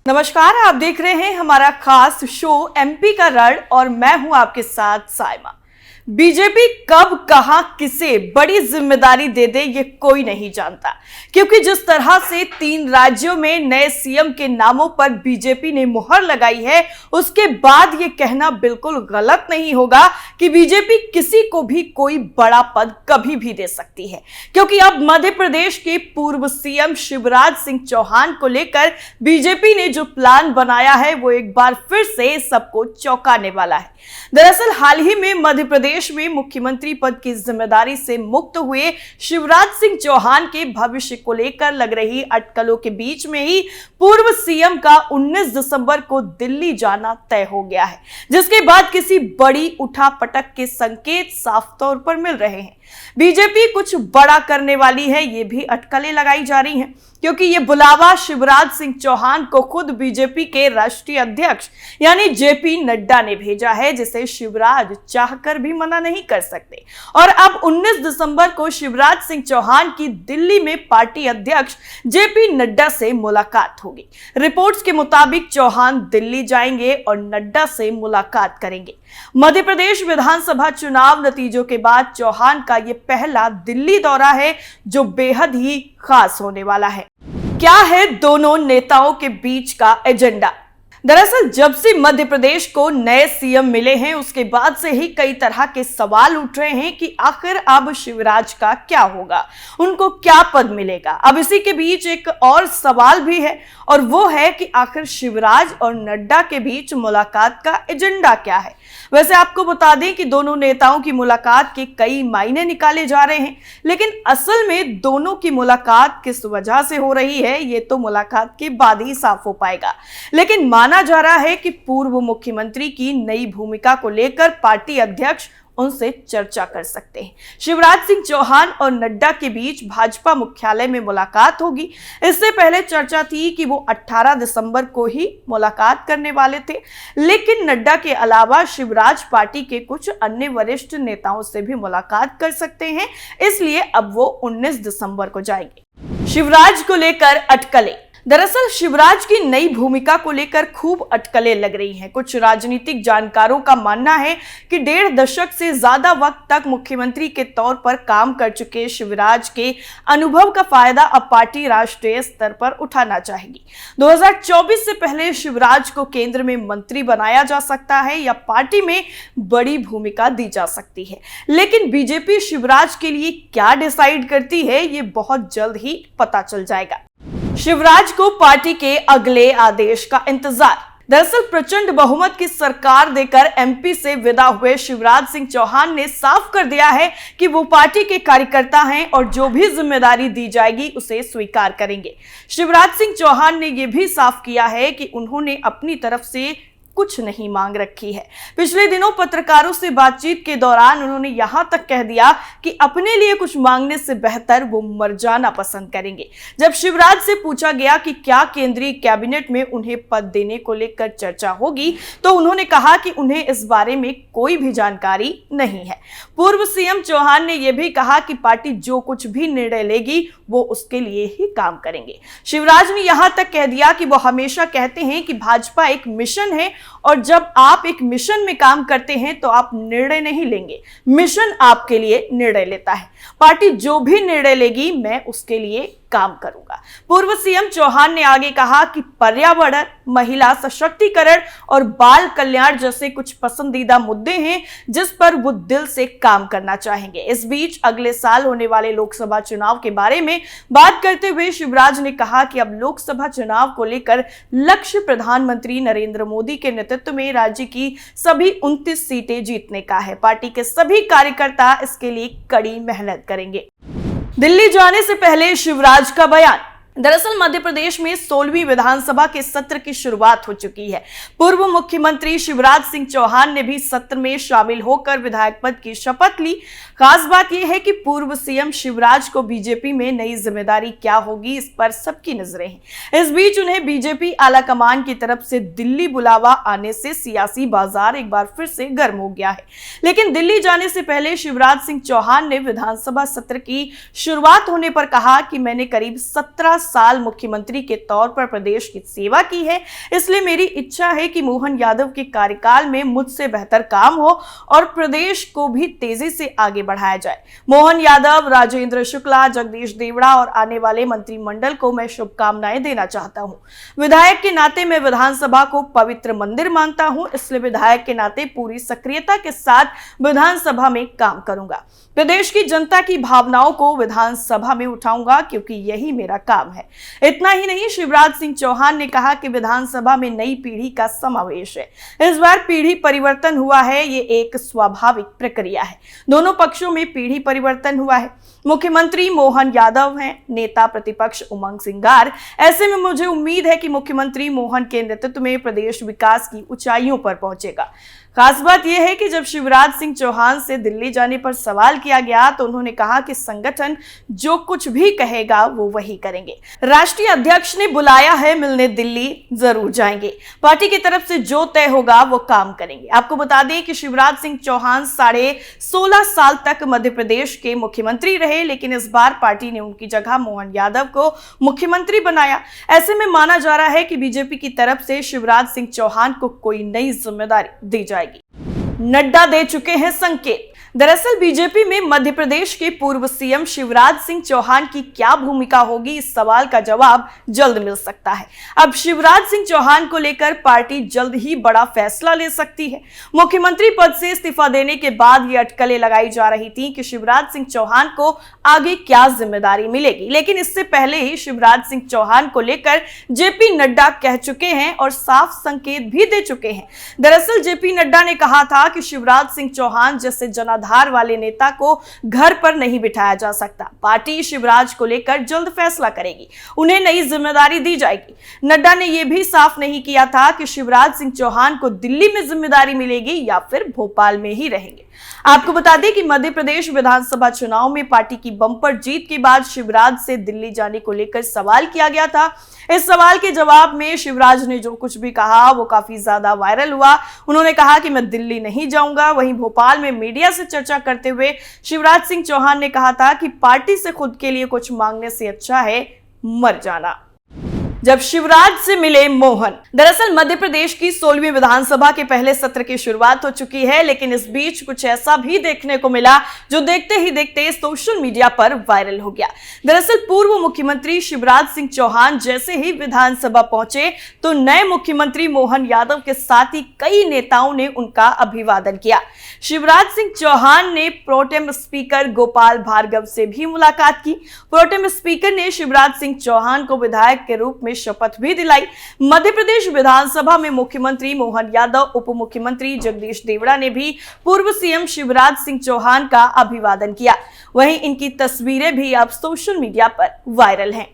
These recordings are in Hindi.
नमस्कार, आप देख रहे हैं हमारा खास शो एमपी का रण और मैं हूं आपके साथ साइमा। बीजेपी कब कहां किसे बड़ी जिम्मेदारी दे दे ये कोई नहीं जानता, क्योंकि जिस तरह से 3 राज्यों में नए सीएम के नामों पर बीजेपी ने मुहर लगाई है, उसके बाद ये कहना बिल्कुल गलत नहीं होगा कि बीजेपी किसी को भी कोई बड़ा पद कभी भी दे सकती है। क्योंकि अब मध्य प्रदेश के पूर्व सीएम शिवराज सिंह चौहान को लेकर बीजेपी ने जो प्लान बनाया है वो एक बार फिर से सबको चौंकाने वाला है। दरअसल हाल ही में मध्य प्रदेश में मुख्यमंत्री पद की जिम्मेदारी से मुक्त हुए शिवराज सिंह चौहान के भविष्य को लेकर लग रही अटकलों के बीच में ही पूर्व सीएम का 19 दिसंबर को दिल्ली जाना तय हो गया है, जिसके बाद किसी बड़ी उठापटक के संकेत साफ तौर पर मिल रहे हैं। बीजेपी कुछ बड़ा करने वाली है, ये भी अटकलें लगाई जा रही हैं, क्योंकि ये बुलावा शिवराज सिंह चौहान को खुद बीजेपी के राष्ट्रीय अध्यक्ष यानी जेपी नड्डा ने भेजा है, जिसे शिवराज चाहकर भी मना नहीं कर सकते। और अब 19 दिसंबर को शिवराज सिंह चौहान की दिल्ली में पार्टी अध्यक्ष जेपी नड्डा से मुलाकात होगी। रिपोर्ट्स के मुताबिक चौहान दिल्ली जाएंगे और नड्डा से मुलाकात करेंगे। मध्य प्रदेश विधानसभा चुनाव नतीजों के बाद चौहान का ये पहला दिल्ली दौरा है, जो बेहद ही खास होने वाला है। क्या है दोनों नेताओं के बीच का एजेंडा? दरअसल जब से मध्य प्रदेश को नए सीएम मिले हैं, उसके बाद से ही कई तरह के सवाल उठ रहे हैं कि आखिर अब शिवराज का क्या होगा, उनको क्या पद मिलेगा। अब इसी के बीच एक और सवाल भी है, और वो है कि आखिर शिवराज और नड्डा के बीच मुलाकात का एजेंडा क्या है। वैसे आपको बता दें कि दोनों नेताओं की मुलाकात के कई मायने निकाले जा रहे हैं, लेकिन असल में दोनों की मुलाकात किस वजह से हो रही है, ये तो मुलाकात के बाद ही साफ हो पाएगा। लेकिन माना जा रहा है कि पूर्व मुख्यमंत्री की नई भूमिका को लेकर पार्टी अध्यक्ष उनसे चर्चा कर सकते हैं। शिवराज सिंह चौहान और नड्डा के बीच भाजपा मुख्यालय में मुलाकात होगी। इससे पहले चर्चा थी कि वो 18 दिसंबर को ही मुलाकात करने वाले थे, लेकिन नड्डा के अलावा शिवराज पार्टी के कुछ अन्य वरिष्ठ नेताओं से भी मुलाकात कर सकते हैं, इसलिए अब वो 19 दिसंबर को जाएंगे। शिवराज को लेकर अटकलें। दरअसल शिवराज की नई भूमिका को लेकर खूब अटकलें लग रही हैं। कुछ राजनीतिक जानकारों का मानना है कि 1.5 दशक से ज्यादा वक्त तक मुख्यमंत्री के तौर पर काम कर चुके शिवराज के अनुभव का फायदा अब पार्टी राष्ट्रीय स्तर पर उठाना चाहेगी। 2024 से पहले शिवराज को केंद्र में मंत्री बनाया जा सकता है या पार्टी में बड़ी भूमिका दी जा सकती है, लेकिन बीजेपी शिवराज के लिए क्या डिसाइड करती है, ये बहुत जल्द ही पता चल जाएगा। शिवराज को पार्टी के अगले आदेश का इंतजार। दरअसल प्रचंड बहुमत की सरकार देकर एमपी से विदा हुए शिवराज सिंह चौहान ने साफ कर दिया है कि वो पार्टी के कार्यकर्ता हैं और जो भी जिम्मेदारी दी जाएगी उसे स्वीकार करेंगे। शिवराज सिंह चौहान ने यह भी साफ किया है कि उन्होंने अपनी तरफ से कुछ नहीं मांग रखी है। पिछले दिनों पत्रकारों से बातचीत के दौरान उन्होंने यहां तक कह दिया कि अपने लिए कुछ मांगने से बेहतर वो मर जाना पसंद करेंगे। जब शिवराज से पूछा गया कि क्या केंद्रीय कैबिनेट में उन्हें पद देने को लेकर चर्चा होगी, तो उन्होंने कहा कि उन्हें इस बारे में कोई भी जानकारी नहीं है। पूर्व सीएम चौहान ने यह भी कहा कि पार्टी जो कुछ भी निर्णय लेगी वो उसके लिए ही काम करेंगे। शिवराज ने यहां तक कह दिया कि वो हमेशा कहते हैं कि भाजपा एक मिशन है, और जब आप एक मिशन में काम करते हैं तो आप निर्णय नहीं लेंगे, मिशन आपके लिए निर्णय लेता है। पार्टी जो भी निर्णय लेगी मैं उसके लिए काम करूंगा। पूर्व सीएम चौहान ने आगे कहा कि पर्यावरण, महिला सशक्तिकरण और बाल कल्याण जैसे कुछ पसंदीदा मुद्दे हैं जिस पर वो दिल से काम करना चाहेंगे। इस बीच अगले साल होने वाले लोकसभा चुनाव के बारे में बात करते हुए शिवराज ने कहा कि अब लोकसभा चुनाव को लेकर लक्ष्य प्रधानमंत्री नरेंद्र मोदी के नेतृत्व में राज्य की सभी 29 सीटें जीतने का है। पार्टी के सभी कार्यकर्ता इसके लिए कड़ी मेहनत करेंगे। दिल्ली जाने से पहले शिवराज का बयान। दरअसल मध्य प्रदेश में 16वीं विधानसभा के सत्र की शुरुआत हो चुकी है। पूर्व मुख्यमंत्री शिवराज सिंह चौहान ने भी सत्र में शामिल होकर विधायक पद की शपथ ली। खास बात यह है कि पूर्व सीएम शिवराज को बीजेपी में नई जिम्मेदारी क्या होगी, इस पर सबकी नजरें हैं। इस बीच उन्हें बीजेपी आलाकमान की तरफ से दिल्ली बुलावा आने से सियासी बाजार एक बार फिर से गर्म हो गया है। लेकिन दिल्ली जाने से पहले शिवराज सिंह चौहान ने विधानसभा सत्र की शुरुआत होने पर कहा कि मैंने करीब 17 साल मुख्यमंत्री के तौर पर प्रदेश की सेवा की है, इसलिए मेरी इच्छा है कि मोहन यादव के कार्यकाल में मुझसे बेहतर काम हो और प्रदेश को भी तेजी से आगे बढ़ाया जाए। मोहन यादव, राजेंद्र शुक्ला, जगदीश देवड़ा और आने वाले मंत्रिमंडल को मैं शुभकामनाएं देना चाहता हूं। विधायक के नाते मैं विधानसभा को पवित्र मंदिर मानता हूं, इसलिए विधायक के नाते पूरी सक्रियता के साथ विधानसभा में काम करूंगा। प्रदेश की जनता की भावनाओं को विधानसभा में उठाऊंगा क्योंकि यही मेरा काम है। इतना ही नहीं, शिवराज सिंह चौहान ने कहा कि विधानसभा में नई पीढ़ी का समावेश है। इस बार पीढ़ी परिवर्तन हुआ है, ये एक स्वाभाविक प्रक्रिया है। दोनों पक्षों में पीढ़ी परिवर्तन हुआ है। मुख्यमंत्री मोहन यादव हैं, नेता प्रतिपक्ष उमंग सिंगार। ऐसे में मुझे उम्मीद है कि मुख्यमंत्री मोहन के नेतृत्व में प्रदेश विकास की ऊंचाइयों पर पहुंचेगा। खास बात यह है कि जब शिवराज सिंह चौहान से दिल्ली जाने पर सवाल किया गया तो उन्होंने कहा कि संगठन जो कुछ भी कहेगा वो वही करेंगे। राष्ट्रीय अध्यक्ष ने बुलाया है, मिलने दिल्ली जरूर जाएंगे। पार्टी की तरफ से जो तय होगा वो काम करेंगे। आपको बता दें कि शिवराज सिंह चौहान 16.5 साल तक मध्य प्रदेश के मुख्यमंत्री रहे, लेकिन इस बार पार्टी ने उनकी जगह मोहन यादव को मुख्यमंत्री बनाया। ऐसे में माना जा रहा है कि बीजेपी की तरफ से शिवराज सिंह चौहान को कोई नई जिम्मेदारी दी जाएगी। नड्डा दे चुके हैं संकेत। दरअसल बीजेपी में मध्य प्रदेश के पूर्व सीएम शिवराज सिंह चौहान की क्या भूमिका होगी, इस सवाल का जवाब जल्द मिल सकता है। अब शिवराज सिंह चौहान को लेकर पार्टी जल्द ही बड़ा फैसला ले सकती है। मुख्यमंत्री पद से इस्तीफा देने के बाद ये अटकलें लगाई जा रही थी कि शिवराज सिंह चौहान को आगे क्या जिम्मेदारी मिलेगी, लेकिन इससे पहले ही शिवराज सिंह चौहान को लेकर जेपी नड्डा कह चुके हैं और साफ संकेत भी दे चुके हैं। दरअसल जेपी नड्डा ने कहा था कि शिवराज सिंह चौहान जैसे जनाधार वाले नेता को घर पर नहीं बिठाया जा सकता। पार्टी शिवराज को लेकर जल्द फैसला करेगी, उन्हें नई जिम्मेदारी दी जाएगी। नड्डा ने यह भी साफ नहीं किया था कि शिवराज सिंह चौहान को दिल्ली में जिम्मेदारी मिलेगी या फिर भोपाल में ही रहेंगे। आपको बता दें कि मध्य प्रदेश विधानसभा चुनाव में पार्टी की बम्पर जीत के बाद शिवराज से दिल्ली जाने को लेकर सवाल किया गया था। इस सवाल के जवाब में शिवराज ने जो कुछ भी कहा वो काफी ज्यादा वायरल हुआ। उन्होंने कहा कि मैं दिल्ली नहीं जाऊंगा। वहीं भोपाल में मीडिया से चर्चा करते हुए शिवराज सिंह चौहान ने कहा था कि पार्टी से खुद के लिए कुछ मांगने से अच्छा है मर जाना। जब शिवराज से मिले मोहन। दरअसल मध्य प्रदेश की 16वीं विधानसभा के पहले सत्र की शुरुआत हो चुकी है, लेकिन इस बीच कुछ ऐसा भी देखने को मिला जो देखते ही देखते सोशल मीडिया पर वायरल हो गया। दरअसल पूर्व मुख्यमंत्री शिवराज सिंह चौहान जैसे ही विधानसभा पहुंचे तो नए मुख्यमंत्री मोहन यादव के साथ ही कई नेताओं ने उनका अभिवादन किया। शिवराज सिंह चौहान ने प्रोटेम स्पीकर गोपाल भार्गव से भी मुलाकात की। प्रोटेम स्पीकर ने शिवराज सिंह चौहान को विधायक के रूप में शपथ भी दिलाई। मध्य प्रदेश विधानसभा में मुख्यमंत्री मोहन यादव, उप मुख्यमंत्री जगदीश देवड़ा ने भी पूर्व सीएम शिवराज सिंह चौहान का अभिवादन किया। वहीं इनकी तस्वीरें भी अब सोशल मीडिया पर वायरल हैं।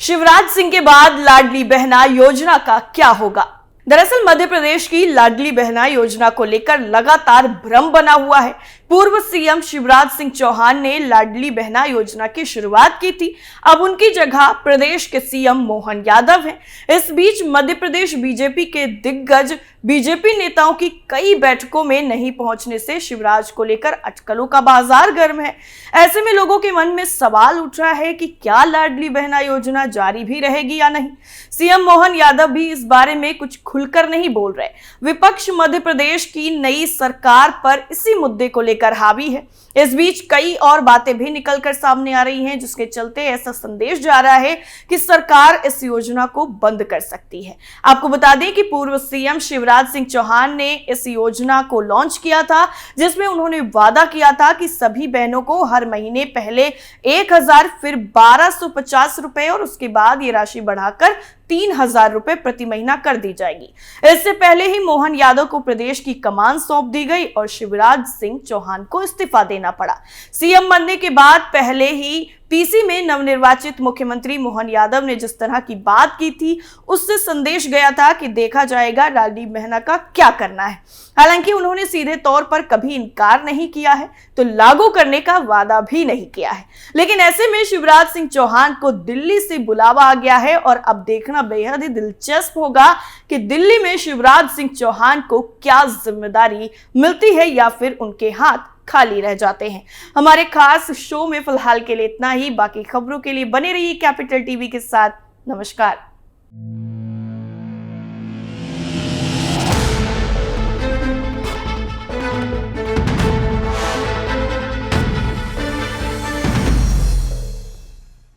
शिवराज सिंह के बाद लाडली बहना योजना का क्या होगा? दरअसल मध्य प्रदेश की लाडली बहना योजना को लेकर लगातार भ्रम बना हुआ है। पूर्व सीएम शिवराज सिंह चौहान ने लाडली बहना योजना की शुरुआत की थी। अब उनकी जगह प्रदेश के सीएम मोहन यादव हैं। इस बीच मध्य प्रदेश बीजेपी के दिग्गज बीजेपी नेताओं की कई बैठकों में नहीं पहुंचने से शिवराज को लेकर अटकलों का बाजार गर्म है। ऐसे में लोगों के मन में सवाल उठ रहा है कि क्या लाडली बहना योजना जारी भी रहेगी या नहीं। सीएम मोहन यादव भी इस बारे में कुछ खुलकर नहीं बोल रहे। विपक्ष मध्य प्रदेश की नई सरकार पर इसी मुद्दे को लेकर हावी है। इस बीच कई और बातें भी निकलकर सामने आ रही हैं, जिसके चलते ऐसा संदेश जा रहा है कि सरकार इस योजना को बंद कर सकती है। आपको बता दें कि पूर्व सीएम शिवराज सिंह चौहान ने इस योजना को लॉन्च किया था, जिसमें उन्होंने वादा किया था कि सभी बहनों को हर महीने पहले 1000, फिर 1250 रुपए और उसके बाद ये राशि बढ़ाकर 3000 रुपए प्रति महीना कर दी जाएगी। इससे पहले ही मोहन यादव को प्रदेश की कमान सौंप दी गई और शिवराज सिंह चौहान को इस्तीफा देना पड़ा। सीएम बनने के बाद पहले ही पीसी में नवनिर्वाचित मुख्यमंत्री मोहन यादव ने जिस तरह की बात की थी, उससे संदेश गया था कि देखा जाएगा राजीव मेहना का क्या करना है। हालांकि उन्होंने सीधे तौर पर कभी इनकार नहीं किया है, तो लागू करने का वादा भी नहीं किया है। लेकिन ऐसे में शिवराज सिंह चौहान को दिल्ली से बुलावा आ गया है और अब देखना बेहद ही दिलचस्प होगा कि दिल्ली में शिवराज सिंह चौहान को क्या जिम्मेदारी मिलती है या फिर उनके हाथ खाली रह जाते हैं। हमारे खास शो में फिलहाल के लिए इतना ही। बाकी खबरों के लिए बने रहिए कैपिटल टीवी के साथ। नमस्कार।